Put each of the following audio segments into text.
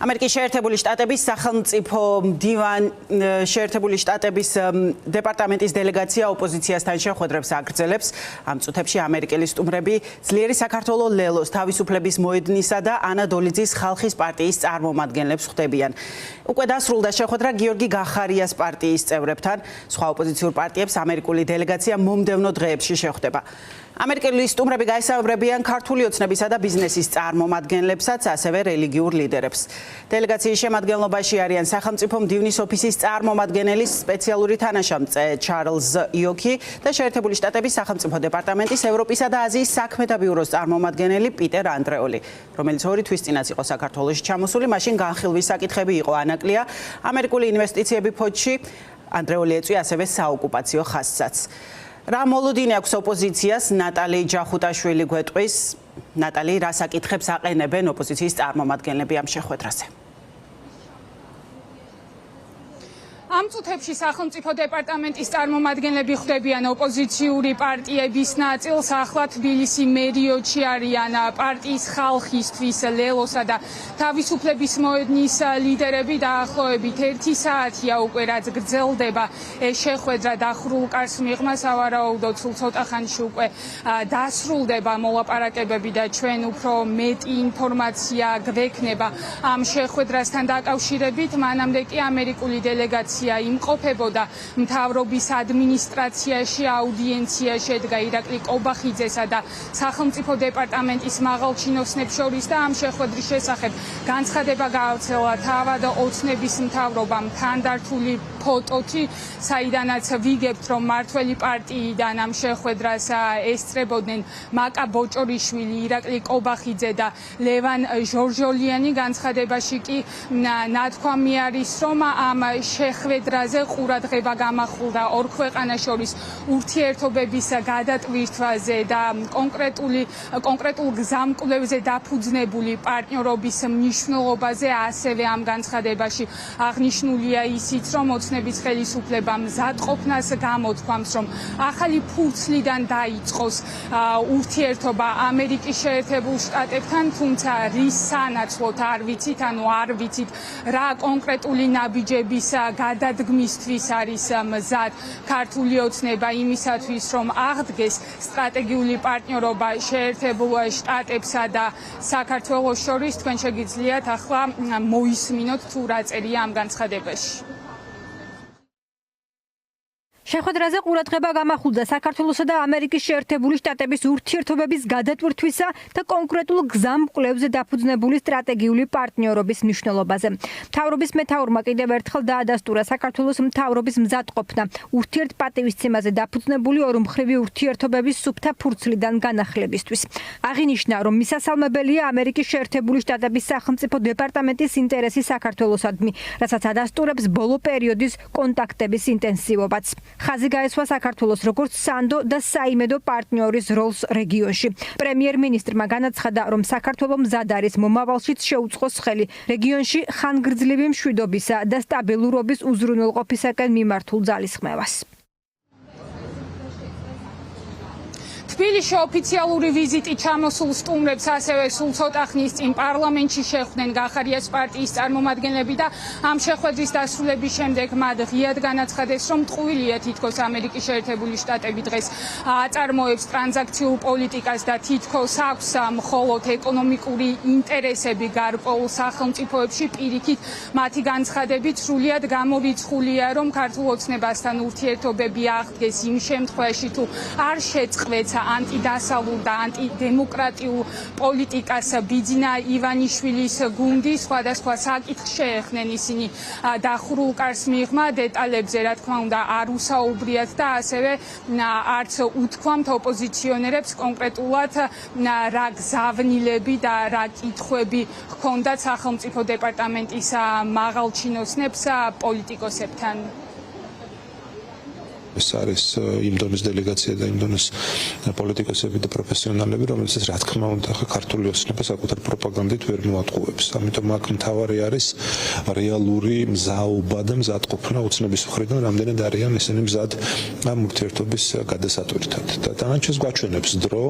ამერიკის შეერთებული შტატების სახელმწიფო შეერთებული შტატების დეპარტამენტის დელეგაცია ოპოზიციასთან შეხვედრებს აგრძელებს. ამ წუთებში ამერიკელი სტუმრები ძლიერი საქართველოს ლელოს თავისუფლების მოედნისა და ანა დოლიძის ხალხის პარტიის წარმომადგენლებს ხვდებიან. უკვე დასრულდა შეხვედრა გიორგი გახარიას პარტიის წევრებთან. სხვა ოპოზიციურ პარტიებს ამერიკული დელეგაცია მომდევნო დღეებში შეხვდება. ამერიკელი სტუმრები გაესაუბრებიან ქართული ოცნებისა და ბიზნესის წარმომადგენლებსაც, ასევე რელიგიურ ლიდერებს. დელეგაციის შემადგენლობაში არიან სახელმწიფო მდივნის ოფისის წარმომადგენელი სპეციალური თანაშემწე ჩარლზ იოკი და შეერთებული შტატების სახელმწიფო დეპარტამენტის ევროპისა და აზიის საქმეთა ბიუროს წარმომადგენელი პიტერ ანდრეული, რომელიც 2 თვის წინაც იყო საქართველოში ჩამოსული, მაშინ განხილვის საკითხები იყო ანაკლია. ამერიკული ინვესტიციები ფონდში ანდრეული ეწვია ასევე საოკუპაციო ხაზსაც. რა მოლოდინი აქვს ოპოზიციას? ნატალი ჯახუტაშვილი გვეტყვის. ნატალი, რა საკითხებს აყენებენ ოპოზიციის წარმომადგენლები ამ შეხვედრაზე? ამ წუთებში სახელმწიფო დეპარტამენტის წარმომადგენლები ხვდებიან ოპოზიციური პარტიების ნაწილს. ახლა თბილისი მერიოჩი არიან პარტიის ხალხისთვის ლელოსა და თავისუფლების მოედნის ლიდერები. დაახლოებით 1 საათია უკვე რაც გრძელდება ეს შეხვედრა დახურულ კარს მიღმა. სავარაუდოდ სულ ცოტა ხანში უკვე დასრულდება მოლაპარაკებები და ჩვენ უფრო მეტი ინფორმაცია გვექნება ამ შეხვედრასთან დაკავშირებით. მანამდე კი ამერიკული დელეგაცია იმყოფებოდა მთავრობის ადმინისტრაციაში. აუდიენცია შედგა ირაკლი კობახიძესა და სახელმწიფო დეპარტამენტის მაღალჩინოსნებს შორის და ამ შეხვედრის შესახებ განცხადება გაავრცელა თავად ოცნების მთავრობამ თანდართული ფოტოთი, საიდანაც ვიგებთ, რომ მართველი პარტიიდან ამ შეხვედრას ესწრებოდნენ მაკა ბოჭორიშვილი, ირაკლი კობახიძე და ლევან ჟორჟოლიანი. განცხადებაში კი ნათქვამი არის, რომ ამ შეხვედრაზე ყურადღება გამახვილდა ორ ქვეყანას შორის ურთიერთობების გადატვირთვაზე და კონკრეტულ გზამკვლევზე დაფუძნებული პარტნიორობის მნიშვნელობაზე. ასევე ამ განცხადებაში აღნიშნულია ისიც, რომ ოცნების ხელისუფლებამ მზადყოფნას გამოთქვამს, რომ ახალი ფურცლიდან დაიწყოს ურთიერთობა ამერიკის შეერთებულ შტატებთან, თუმცა რის სანაცვლოდ არ ვიცით, არ ვიცით რა კონკრეტული ნაბიჯების გადადგმისთვის არის მზად ქართული ოცნება იმისათვის, რომ აღდგეს სტრატეგიული პარტნიორობა შეერთებულ შტატებსა და საქართველოს შორის. თქვენ შეგიძლიათ ახლა მოისმინოთ თუ რა წერია ამ განცხადებაში. შეხვედრაზე ყურადღება გამახვილდა საქართველოსა და ამერიკის შეერთებული შტატების ურთიერთობების გადატვირთვისა და კონკრეტულ გზამკვლევზე დაფუძნებული სტრატეგიული პარტნიორობის მნიშვნელობაზე. მთავრობის მეთაურმა კიდევ ერთხელ დაადასტურა საქართველოს მთავრობის მზადყოფნა ურთიერთპატივისცემაზე დაფუძნებული ორმხრივი ურთიერთობების სუფთა ფურცლიდან განახლებისთვის. აღინიშნა, რომ მისასალმებელია ამერიკის შეერთებული შტატების სახელმწიფო დეპარტამენტის ინტერესი საქართველოსადმი, რასაც ადასტურებს ბოლო პერიოდის კონტაქტების ინტენსივობაც. ხაზი გაესვა საქართველოს როგორც სანდო და საიმედო პარტნიორის როლს რეგიონში. პრემიერ-მინისტრმა განაცხადა, რომ საქართველო მზად არის მომავალშიც შეუწყოს ხელი რეგიონში ხანგრძლივი მშვიდობისა და სტაბილურობის უზრუნველყოფისაკენ მიმართულ ძალისხმევას. თბილისში ოფიციალური ვიზიტი ჩამოსულ სტუმრებს ასევე სულ ცოტა ხნის წინ პარლამენტში შეხვდნენ გახარიას პარტიის წარმომადგენლები და ამ შეხვედრის დასრულების შემდეგ მათ ღიად განაცხადეს, რომ ტყუილია თითქოს ამერიკის შეერთებული შტატები დღეს აწარმოებს ტრანზაქციულ პოლიტიკას და თითქოს აქვს მხოლოდ ეკონომიკური ინტერესები გარკვეულ სახელმწიფოებში. პირიქით მათი განცხადებით სრულიად გამორიცხულია, რომ ქართულ ოცნებასთან ურთიერთობები აღდგეს იმ შემთხვევაში, თუ არ შეწყვეტს ანტიდასავლურ და ანტიდემოკრატიულ პოლიტიკას ბიძინა ივანიშვილის გუნდი. სხვადასხვა საკითხს შეეხნენ ისინი დახურულ კარს მიღმა. დეტალებზე რა თქმა უნდა არ უსაუბრიათ და ასევე არც უთქვამთ ოპოზიციონერებს კონკრეტულად რა გზავნილები და რა კითხვები ჰქონდათ სახელმწიფო დეპარტამენტის მაღალჩინოსნებს პოლიტიკოსებთან. ეს არის იმ დონის დელეგაცია და იმ დონის პოლიტიკოსები და პროფესიონალები, რომელსაც რა თქმა უნდა ქართული ოცნება საკუთარ პროპაგანდით ვერ მოატყუებს. ამიტომ აქ მთავარი არის რეალური მზაობა და მზადყოფნა ოცნების მხრიდან, რამდენად არიან ისინი მზად ამ ურთიერთობის გადასატვირთად. და დანარჩენს გვაჩვენებს დრო,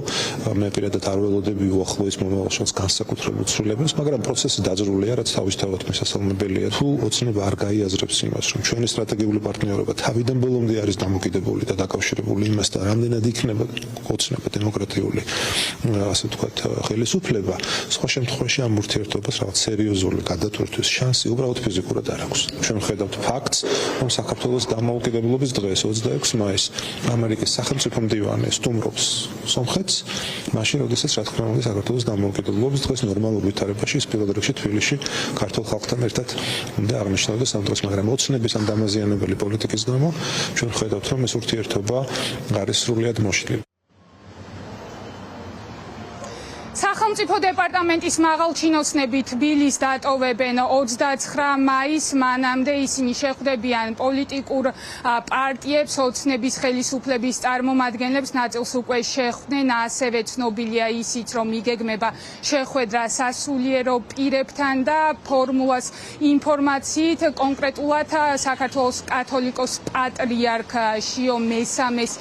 მე პირადად არ ველოდები უახლოეს მომავალშიც განსაკუთრებულ ცვლილებებს, მაგრამ პროცესი დაძრულია, რაც თავისთავად მისასალმებელია. თუ ოცნება არ გაიაზრებს იმას, რომ ჩვენი სტრატეგიული პარტნიორობა თავიდან ბოლომდე არის დამოკიდებული და დაკავშირებული იმასთან, რამდენად იქნება ოცნება დემოკრატიული, ასე ვთქვათ, ხელისუფლება, სხვა შემთხვევაში ამ ურთიერთობას რაღაც სერიოზული გადატვირთვის შანსი უბრალოდ ფიზიკურად არ აქვს. ჩვენ ვხედავთ ფაქტს, რომ საქართველოს დამოუკიდებლობის დღეს 26 მაისს ამერიკის სახელმწიფო მდივანი სტუმრობს სომხეთს, მაშინ როდესაც რა თქმა უნდა საქართველოს დამოუკიდებლობის დღეს ნორმალურ ვითარებაში ის პირველ რიგში თბილისში ქართულ ხალხთან ერთად უნდა აღნიშნავდეს ამ დღეს, მაგრამ ოცნების ამ დამაზიანებელი პოლიტიკის გამო ჩვენ ვხედავთ, რომ ეს ურთიერთობა არის სრულიად მოშლილი. სახელმწიფო დეპარტამენტის მაღალჩინოსნები თბილისს დატოვებენ 29 მაისს, მანამდე ისინი შეხვდებიან პოლიტიკურ პარტიებს, ოცნების ხელისუფლების წარმომადგენლებს, ნაწილს უკვე შეხვდნენ, ასევე ცნობილია ისიც, რომ იგეგმება შეხვედრა სასულიერო პირებთან და ფორმულას ინფორმაციით კონკრეტულად საქართველოს კათოლიკოს პატრიარქ შიო მესამეს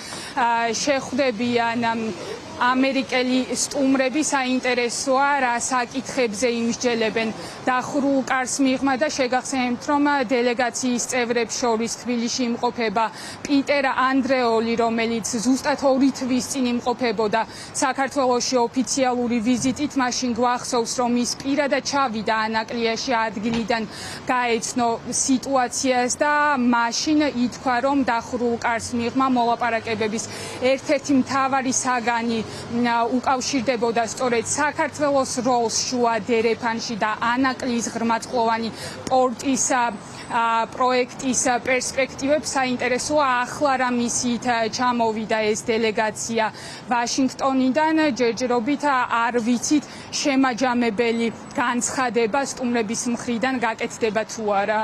შეხვდებიან ამერიკელი სტუმრები. საინტერესოა რა საკითხებზე იმსჯელებენ. დახურულ კარს მიღმა და შეგახსენებთ, რომ დელეგაციის წევრებს შორის თბილისში იმყოფება პიტერ ანდრეოლი, რომელიც ზუსტად 2 თვის წინ იმყოფებოდა საქართველოში ოფიციალური ვიზიტით. მაშინ გვახსოვს, რომ ის პირადად ჩავიდა ანაკლიაში ადგილიდან გაეცნო სიტუაციას და მაშინ ითქვა, რომ დახურულ კარს მიღმა მოლაპარაკებების ერთ-ერთი მთავარი საგანი უკავშირდებოდა სწორედ საქართველოს როლს შუა დერეფანში და ანაკლის ღრმაწყლოვანი პორტის პროექტის პერსპექტივებს. საინტერესოა, ახლა რა მისიით ჩამოვიდა ეს დელეგაცია ვაშინგტონიდან, ჯერჯერობით არ ვიცით შემაჯამებელი განცხადება სტუმრების მხრიდან გაკეთდება თუ არა.